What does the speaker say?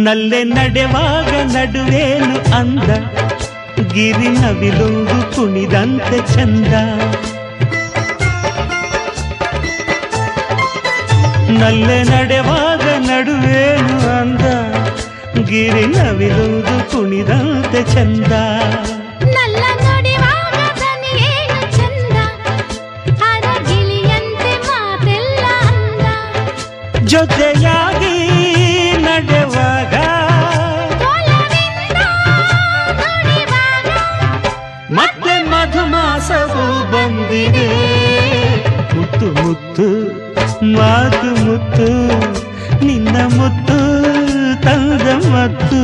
ನಲ್ಲೆ ನಡೆವಾಗ ನಡುವೇನು ಅಂದ, ಗಿರಿ ನವಿಲೊಂದು ಕುಣಿದಂತೆ ಚಂದ. ನಲ್ಲೆ ನಡೆವಾಗ ನಡುವೇನು ಅಂದ, ಗಿರಿ ನವಿಲೊಂದು ಕುಣಿದಂತೆ ಚಂದ. ನಲ್ಲ ನುಡಿವಾಗ ದನಿಯೇನು ಚಂದ, ಅರಗಿಳಿಯಂತೆ ಮಾತೆಲ್ಲ ಅಂದ. ಜೊತೆಯಾಗಿ ನಡೆವಾಗ ಒಲವಿಂದ ನುಡಿವಾಗ ಮತ್ತೆ ಮಧುಮಾಸವು ಬಂದಿದೆ. ಮುತ್ತು ಮುತ್ತು ಮಾತು ಮುತ್ತು, ನಿನ್ನ ಮುತ್ತು ತಂದ ಮತ್ತು